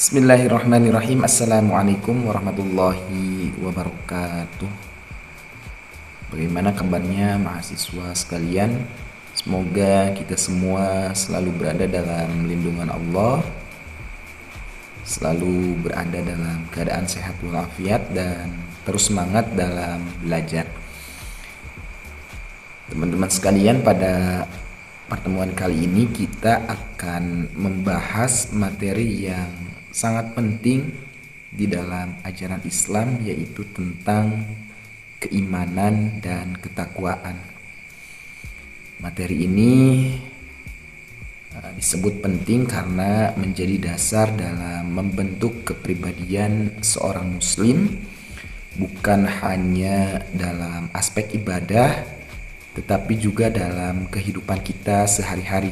Bismillahirrahmanirrahim. Assalamualaikum warahmatullahi wabarakatuh. Bagaimana kabarnya mahasiswa sekalian? Semoga kita semua selalu berada dalam lindungan Allah, selalu berada dalam keadaan sehat walafiat dan terus semangat dalam belajar. Teman-teman sekalian, pada pertemuan kali ini kita akan membahas materi yang sangat penting di dalam ajaran Islam, yaitu tentang keimanan dan ketakwaan. Materi ini disebut penting karena menjadi dasar dalam membentuk kepribadian seorang muslim, bukan hanya dalam aspek ibadah tetapi juga dalam kehidupan kita sehari-hari.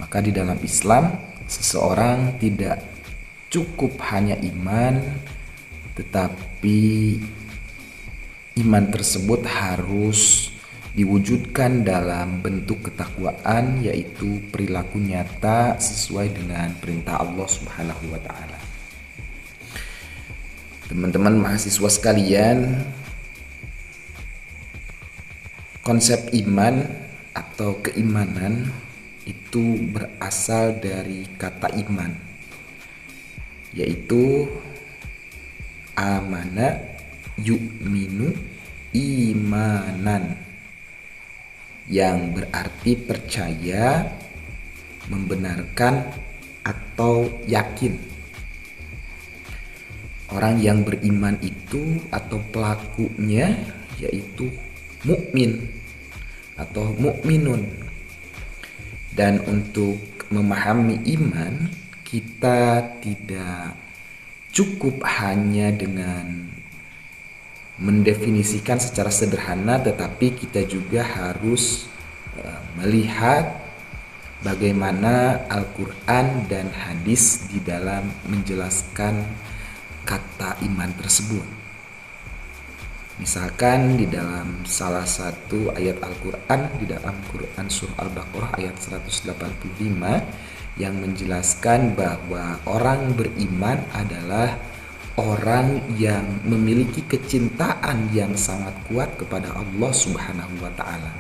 Maka di dalam Islam, seseorang tidak cukup hanya iman, tetapi iman tersebut harus diwujudkan dalam bentuk ketakwaan, yaitu perilaku nyata sesuai dengan perintah Allah Subhanahu wa taala. Teman-teman mahasiswa sekalian, konsep iman atau keimanan itu berasal dari kata iman, yaitu amana yu'minu imanan, yang berarti percaya, membenarkan, atau yakin. Orang yang beriman itu atau pelakunya yaitu mukmin atau mukminun. Dan untuk memahami iman, kita tidak cukup hanya dengan mendefinisikan secara sederhana, tetapi kita juga harus melihat bagaimana Al-Quran dan hadis di dalam menjelaskan kata iman tersebut. Misalkan di dalam salah satu ayat Al-Quran, di dalam Quran Surah Al-Baqarah ayat 185, yang menjelaskan bahwa orang beriman adalah orang yang memiliki kecintaan yang sangat kuat kepada Allah Subhanahu wa taala.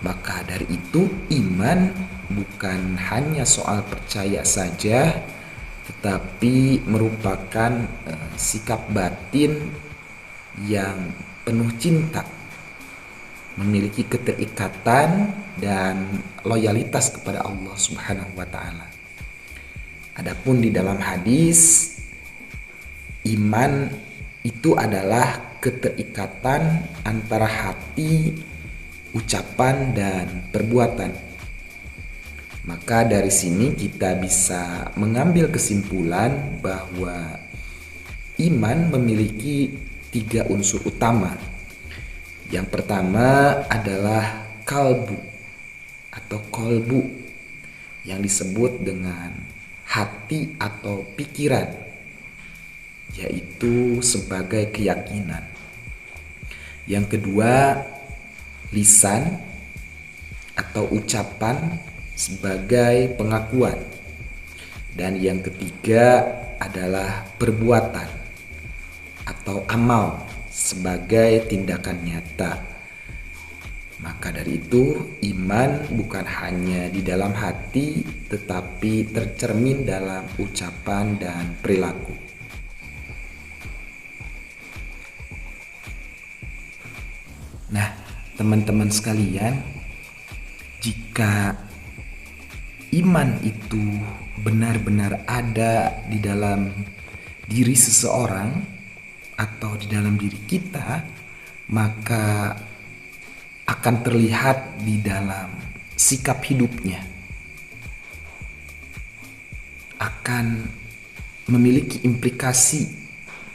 Maka dari itu, iman bukan hanya soal percaya saja, tetapi merupakan sikap batin yang penuh cinta, memiliki keterikatan dan loyalitas kepada Allah Subhanahu wa taala. Adapun di dalam hadis, iman itu adalah keterikatan antara hati, ucapan, dan perbuatan. Maka dari sini kita bisa mengambil kesimpulan bahwa iman memiliki 3 unsur utama. Yang pertama adalah kalbu atau kolbu, yang disebut dengan hati atau pikiran, yaitu sebagai keyakinan. Yang kedua, lisan atau ucapan sebagai pengakuan. Dan yang ketiga adalah perbuatan atau amal sebagai tindakan nyata. Maka dari itu, iman bukan hanya di dalam hati, tetapi tercermin dalam ucapan dan perilaku. Nah, teman-teman sekalian, jika iman itu benar-benar ada di dalam diri seseorang atau di dalam diri kita, maka akan terlihat di dalam sikap hidupnya, akan memiliki implikasi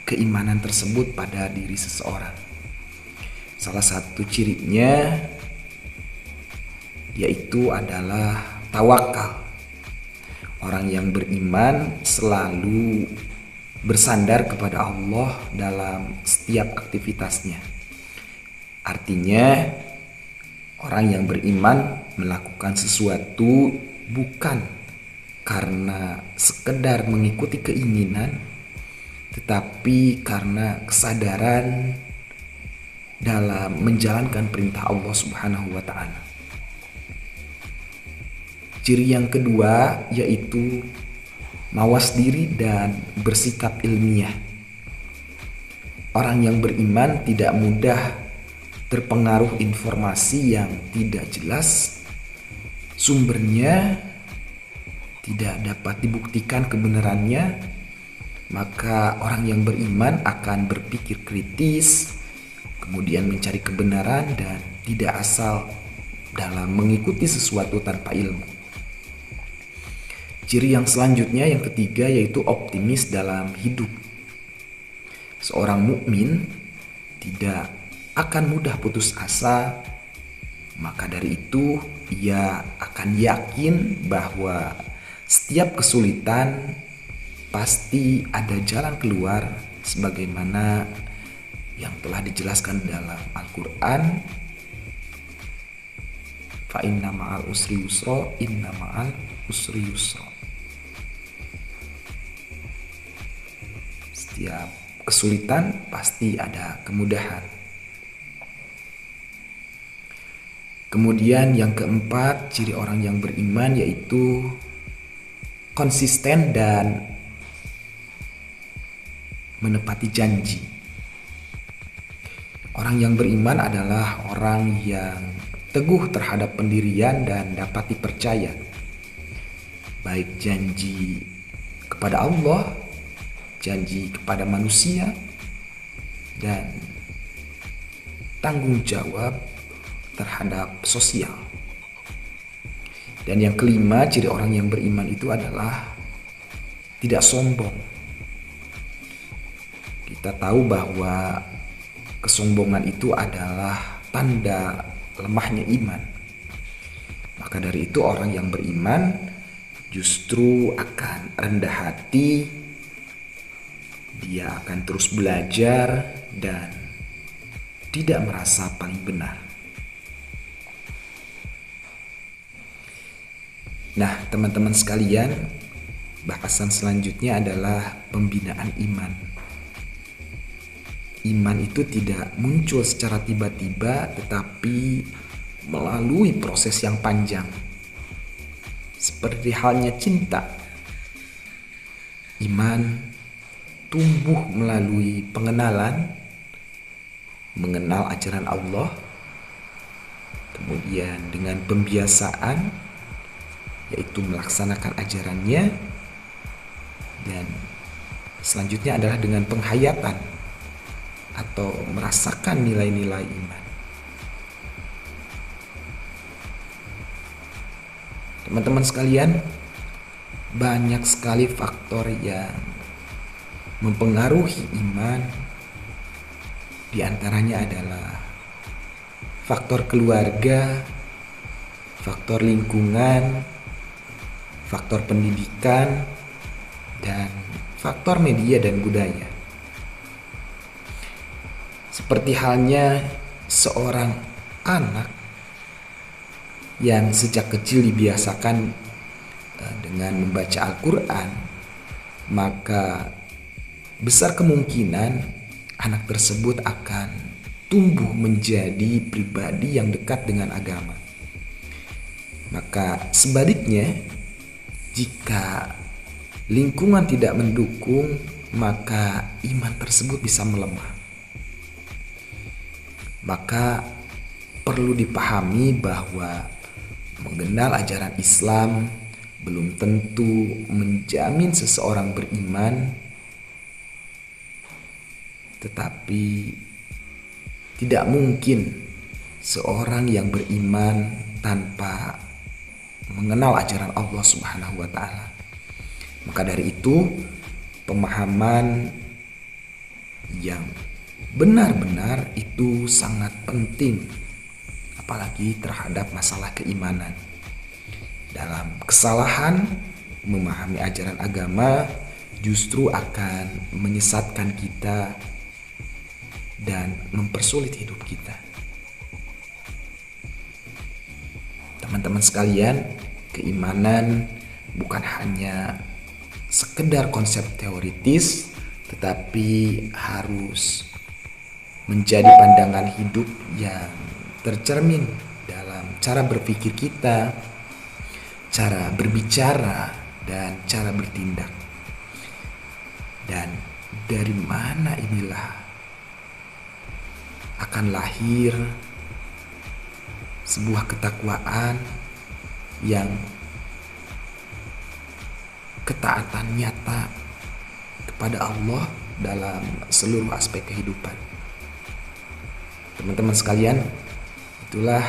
keimanan tersebut pada diri seseorang. Salah satu cirinya yaitu adalah tawakal. Orang yang beriman selalu bersandar kepada Allah dalam setiap aktivitasnya. Artinya, orang yang beriman melakukan sesuatu bukan karena sekedar mengikuti keinginan, tetapi karena kesadaran dalam menjalankan perintah Allah Subhanahu wa Ta'ala. Ciri yang kedua yaitu mawas diri dan bersikap ilmiah. Orang yang beriman tidak mudah terpengaruh informasi yang tidak jelas, sumbernya tidak dapat dibuktikan kebenarannya. Maka orang yang beriman akan berpikir kritis, kemudian mencari kebenaran dan tidak asal dalam mengikuti sesuatu tanpa ilmu. Ciri yang selanjutnya, yang ketiga, yaitu optimis dalam hidup. Seorang mukmin tidak akan mudah putus asa, maka dari itu ia akan yakin bahwa setiap kesulitan pasti ada jalan keluar sebagaimana yang telah dijelaskan dalam Al-Quran. Fa inna ma'al usri yusra, inna ma'al usri yusra. Setiap kesulitan pasti ada kemudahan. Kemudian yang keempat, ciri orang yang beriman yaitu konsisten dan menepati janji. Orang yang beriman adalah orang yang teguh terhadap pendirian dan dapat dipercaya, baik janji kepada Allah, janji kepada manusia, dan tanggung jawab terhadap sosial. Dan yang kelima, ciri orang yang beriman itu adalah tidak sombong. Kita tahu bahwa kesombongan itu adalah tanda lemahnya iman. Maka dari itu orang yang beriman justru akan rendah hati, dia akan terus belajar dan tidak merasa paling benar. Nah, teman-teman sekalian, bahasan selanjutnya adalah pembinaan iman. Iman itu tidak muncul secara tiba-tiba, tetapi melalui proses yang panjang. Seperti halnya cinta, iman tumbuh melalui pengenalan, mengenal ajaran Allah, kemudian dengan pembiasaan, yaitu melaksanakan ajarannya, dan selanjutnya adalah dengan penghayatan atau merasakan nilai-nilai iman. Teman-teman sekalian, banyak sekali faktor yang mempengaruhi iman. Di antaranya adalah faktor keluarga, faktor lingkungan, faktor pendidikan, dan faktor media dan budaya. Seperti halnya seorang anak yang sejak kecil dibiasakan dengan membaca Al-Quran, maka besar kemungkinan anak tersebut akan tumbuh menjadi pribadi yang dekat dengan agama. Maka sebaliknya, jika lingkungan tidak mendukung, maka iman tersebut bisa melemah. Maka perlu dipahami bahwa mengenal ajaran Islam belum tentu menjamin seseorang beriman, tetapi tidak mungkin seorang yang beriman tanpa mengenal ajaran Allah Subhanahu wa Ta'ala. Maka dari itu, pemahaman yang benar-benar itu sangat penting, apalagi terhadap masalah keimanan. Dalam kesalahan memahami ajaran agama justru akan menyesatkan kita dan mempersulit hidup kita. Teman-teman sekalian, keimanan bukan hanya sekedar konsep teoritis, tetapi harus menjadi pandangan hidup yang tercermin dalam cara berpikir kita, cara berbicara, dan cara bertindak. Dan dari mana inilah akan lahir sebuah ketakwaan yang ketaatan nyata kepada Allah dalam seluruh aspek kehidupan. Teman-teman sekalian, itulah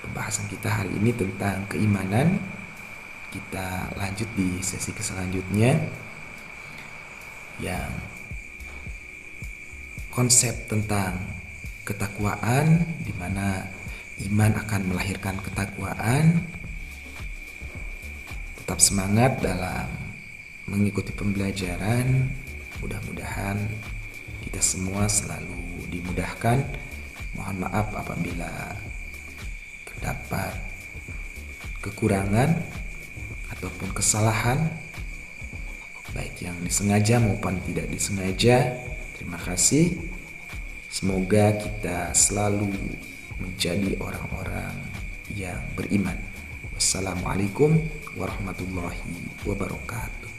pembahasan kita hari ini tentang keimanan. Kita lanjut di sesi selanjutnya yang konsep tentang ketakwaan, di mana iman akan melahirkan ketakwaan. Tetap semangat dalam mengikuti pembelajaran. Mudah-mudahan kita semua selalu dimudahkan. Mohon maaf apabila terdapat kekurangan ataupun kesalahan, baik yang disengaja maupun tidak disengaja. Terima kasih. Semoga kita selalu menjadi orang-orang yang beriman. Wassalamualaikum warahmatullahi wabarakatuh.